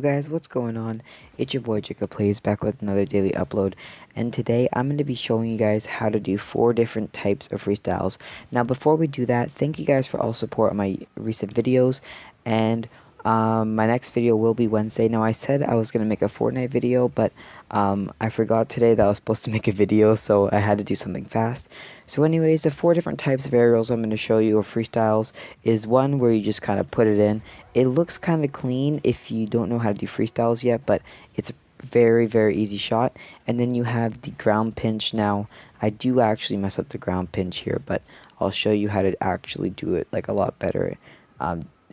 guys, what's going on? It's your boy Jacob Plays back with another daily upload, and today I'm going to be showing you guys how to do 4 different types of freestyles. Now before we do that, thank you guys for all support on my recent videos, and my next video will be Wednesday. Now I said I was going to make a Fortnite video, but I forgot today that I was supposed to make a video, so I had to do something fast. So anyways, the 4 different types of aerials I'm going to show you of freestyles is one where you just kind of put it in. It looks kind of clean if you don't know how to do freestyles yet, but it's a very easy shot. And then you have the ground pinch. Now I do actually mess up the ground pinch here, but I'll show you how to actually do it like a lot better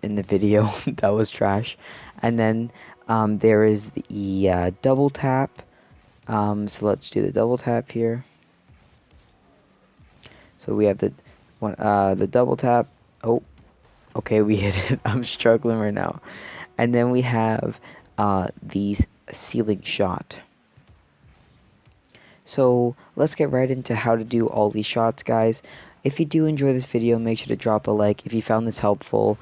in the video. That was trash. And then there is the double tap. So let's do the double tap here. So we have the double tap. Oh, okay, we hit it. I'm struggling right now. And then we have the ceiling shot. So let's get right into how to do all these shots, guys. If you do enjoy this video, make sure to drop a like. If you found this helpful,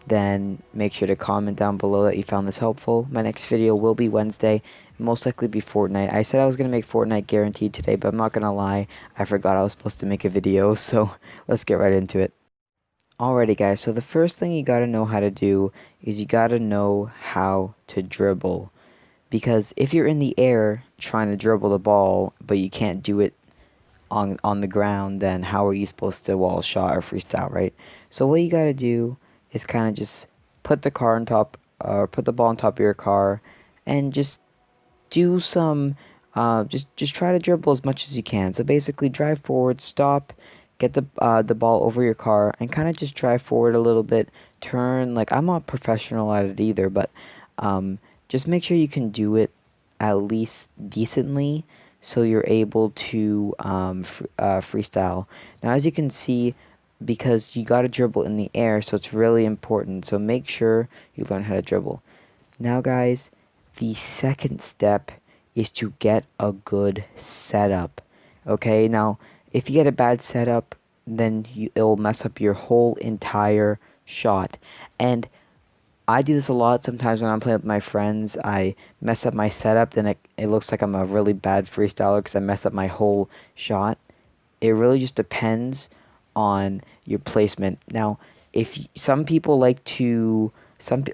then make sure to comment down below that you found this helpful. My next video will be Wednesday, most likely be Fortnite. I said I was going to make Fortnite guaranteed today, but I'm not going to lie, I forgot I was supposed to make a video, so let's get right into it. Alrighty guys, so the first thing you gotta know how to do is you gotta know how to dribble. Because if you're in the air trying to dribble the ball, but you can't do it on the ground, then how are you supposed to wall shot or freestyle, right? So what you gotta do is kind of just put the car on top, or put the ball on top of your car, and just do some, just try to dribble as much as you can. So basically, drive forward, stop, get the ball over your car, and kind of just drive forward a little bit. Turn. Like, I'm not professional at it either, but just make sure you can do it at least decently, so you're able to freestyle. Now, as you can see, because you got to dribble in the air, so it's really important. So make sure you learn how to dribble. Now, guys, the second step is to get a good setup. Okay, now if you get a bad setup, then it'll mess up your whole entire shot. And I do this a lot sometimes when I'm playing with my friends. I mess up my setup, then it looks like I'm a really bad freestyler because I mess up my whole shot. It really just depends on your placement. Now, if some people like to,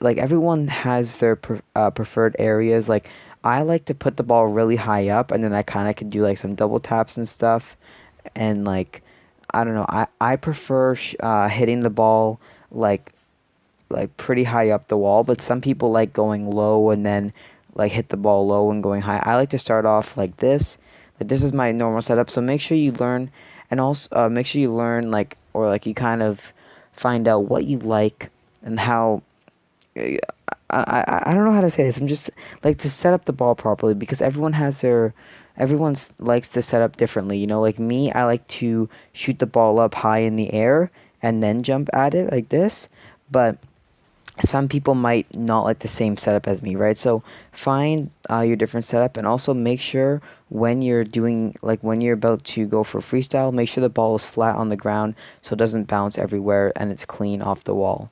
like everyone has their preferred areas. Like I like to put the ball really high up, and then I kind of can do like some double taps and stuff. And like, I don't know, I prefer hitting the ball like pretty high up the wall, but some people like going low and then like hit the ball low and going high. I like to start off like this. Like this is my normal setup, so make sure you learn, and also make sure you learn like, or like you kind of find out what you like and how. I don't know how to say this. I'm just like to set up the ball properly, because everyone likes to set up differently. You know, like me, I like to shoot the ball up high in the air and then jump at it like this. But some people might not like the same setup as me, right? So find your different setup, and also make sure when you're doing, like when you're about to go for freestyle, make sure the ball is flat on the ground so it doesn't bounce everywhere and it's clean off the wall.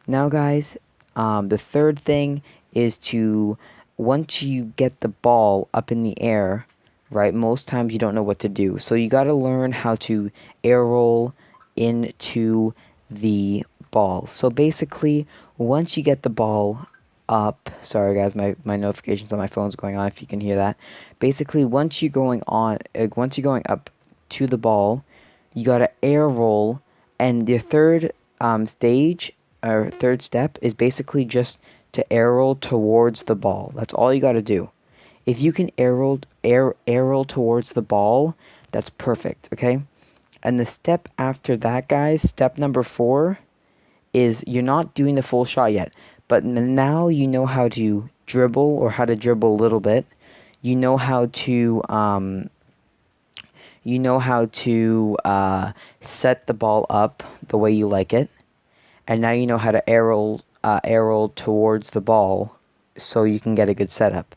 Now guys, the third thing is to, once you get the ball up in the air, right, most times you don't know what to do. So you got to learn how to air roll into the ball. So basically, once you get the ball up, sorry guys, my notifications on my phone's going on if you can hear that. Basically, once you're going up to the ball, you got to air roll, and the third stage, or third step, is basically just to air roll towards the ball. That's all you got to do. If you can air roll towards the ball, that's perfect, okay? And the step after that, guys, step number 4, is you're not doing the full shot yet, but now you know how to dribble, or how to dribble a little bit. You know how to set the ball up the way you like it, and now you know how to air roll towards the ball so you can get a good setup.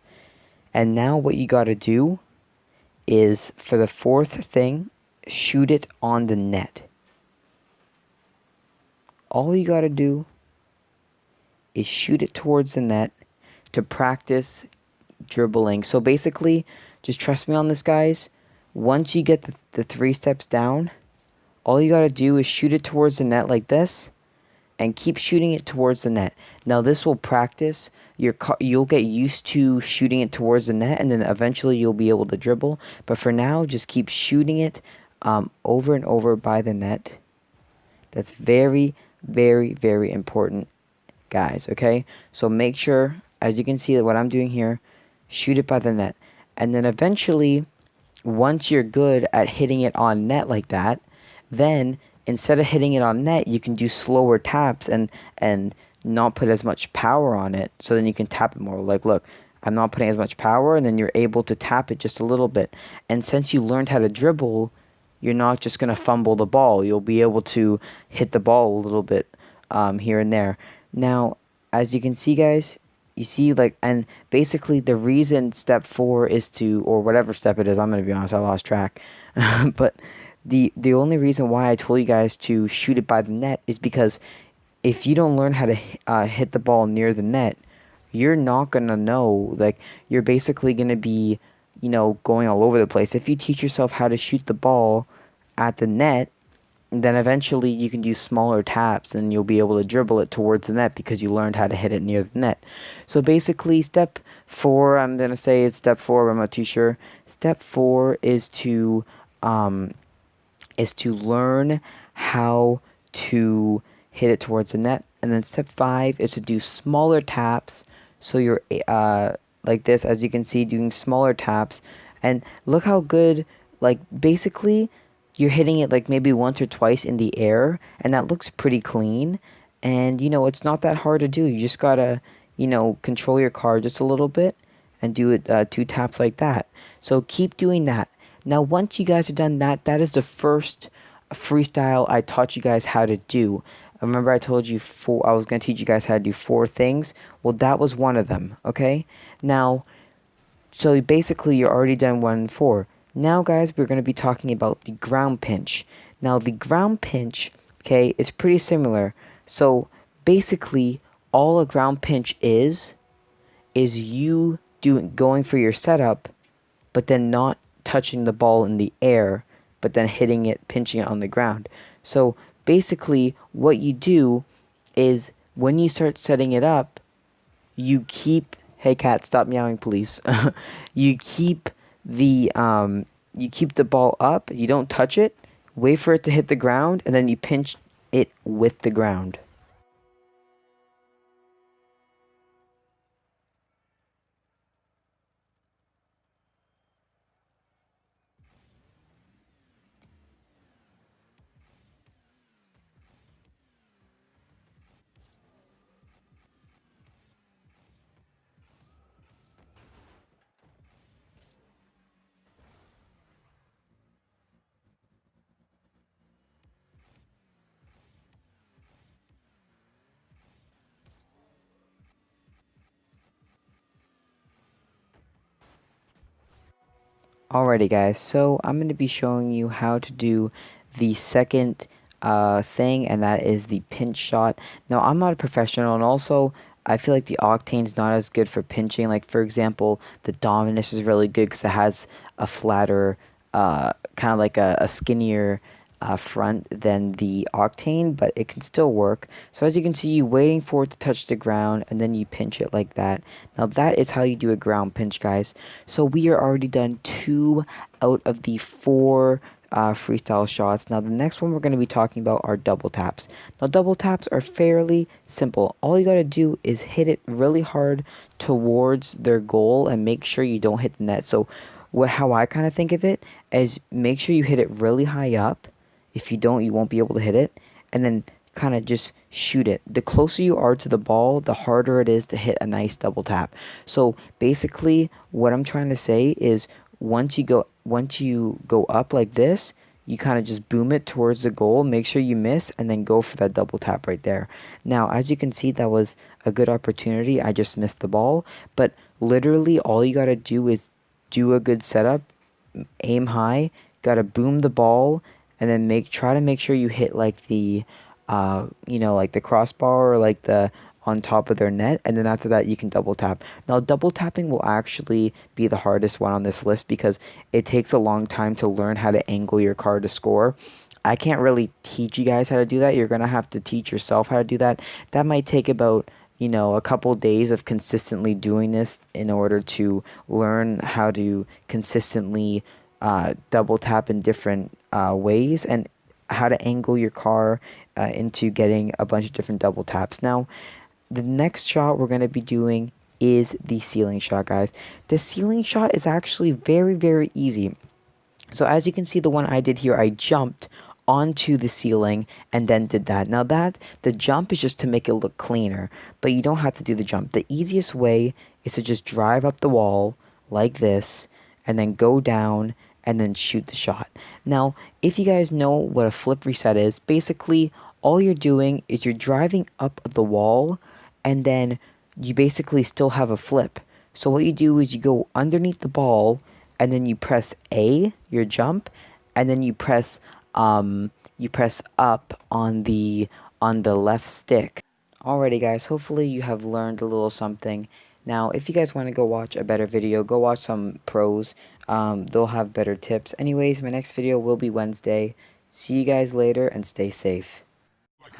And now what you got to do is, for the fourth thing, shoot it on the net. All you got to do is shoot it towards the net to practice dribbling. So basically, just trust me on this, guys. Once you get the 3 steps down, all you gotta do is shoot it towards the net like this, and keep shooting it towards the net. Now this will practice. You'll get used to shooting it towards the net, and then eventually you'll be able to dribble. But for now, just keep shooting it over and over by the net. That's very, very, very important, guys. Okay, so make sure, as you can see, that what I'm doing here, shoot it by the net, and then eventually, once you're good at hitting it on net like that, then instead of hitting it on net, you can do slower taps and not put as much power on it, so then you can tap it more. Like, look, I'm not putting as much power, and then you're able to tap it just a little bit. And since you learned how to dribble, you're not just going to fumble the ball. You'll be able to hit the ball a little bit here and there. Now, as you can see, guys, you see, like, and basically the reason step 4 is to, or whatever step it is, I'm going to be honest, I lost track. But the only reason why I told you guys to shoot it by the net is because if you don't learn how to hit the ball near the net, you're not going to know. Like, you're basically going to be, going all over the place. If you teach yourself how to shoot the ball at the net, then eventually you can do smaller taps and you'll be able to dribble it towards the net because you learned how to hit it near the net. So basically, step 4, I'm going to say it's step 4, but I'm not too sure. Step 4 is to learn how to hit it towards the net. And then step 5 is to do smaller taps. So you're like this, as you can see, doing smaller taps. And look how good, like, basically you're hitting it like maybe once or twice in the air, and that looks pretty clean. And it's not that hard to do. You just gotta control your car just a little bit and do it 2 taps like that. So keep doing that. Now once you guys are done that, that is the first freestyle I taught you guys how to do. Remember I told you I was going to teach you guys how to do 4 things? Well, that was one of them, okay? Now, so basically you're already done 1 and 4. Now, guys, we're going to be talking about the ground pinch. Now, the ground pinch, okay, is pretty similar. So basically, all a ground pinch is you going for your setup, but then not touching the ball in the air, but then hitting it, pinching it on the ground. So basically, what you do is when you start setting it up, you keep, hey cat, stop meowing, please. You keep the ball up. You don't touch it. Wait for it to hit the ground, and then you pinch it with the ground. Alrighty guys, so I'm going to be showing you how to do the second thing, and that is the pinch shot. Now I'm not a professional, and also I feel like the Octane's not as good for pinching. Like, for example, the Dominus is really good because it has a flatter, kind of like a skinnier front than the Octane, but it can still work. So as you can see, you waiting for it to touch the ground, and then you pinch it like that. Now that is how you do a ground pinch, guys. So we are already done 2 out of the 4 freestyle shots. Now the next one we're going to be talking about are double taps. Now double taps are fairly simple. All you got to do is hit it really hard towards their goal and make sure you don't hit the net. So how I kind of think of it is, make sure you hit it really high up. If you don't, you won't be able to hit it. And then kind of just shoot it. The closer you are to the ball, the harder it is to hit a nice double tap. So basically, what I'm trying to say is, once you go up like this, you kind of just boom it towards the goal, make sure you miss, and then go for that double tap right there. Now, as you can see, that was a good opportunity. I just missed the ball. But literally, all you got to do is do a good setup, aim high, got to boom the ball, and then try to make sure you hit like the you know, like the crossbar or like the on top of their net, and then after that you can double tap. Now double tapping will actually be the hardest one on this list because it takes a long time to learn how to angle your car to score. I can't really teach you guys how to do that. You're gonna have to teach yourself how to do that. That might take about, you know, a couple days of consistently doing this in order to learn how to consistently double tap in different ways, and how to angle your car into getting a bunch of different double taps. Now, the next shot we're going to be doing is the ceiling shot, guys. The ceiling shot is actually very, very easy. So as you can see, the one I did here, I jumped onto the ceiling and then did that. Now the jump is just to make it look cleaner, but you don't have to do the jump. The easiest way is to just drive up the wall like this and then go down and then shoot the shot. Now, if you guys know what a flip reset is, basically all you're doing is you're driving up the wall and then you basically still have a flip. So what you do is you go underneath the ball and then you press A, your jump, and then you press up on the left stick. Alrighty guys, hopefully you have learned a little something. Now, if you guys want to go watch a better video, go watch some pros. They'll have better tips. Anyways, my next video will be Wednesday. See you guys later and stay safe. Like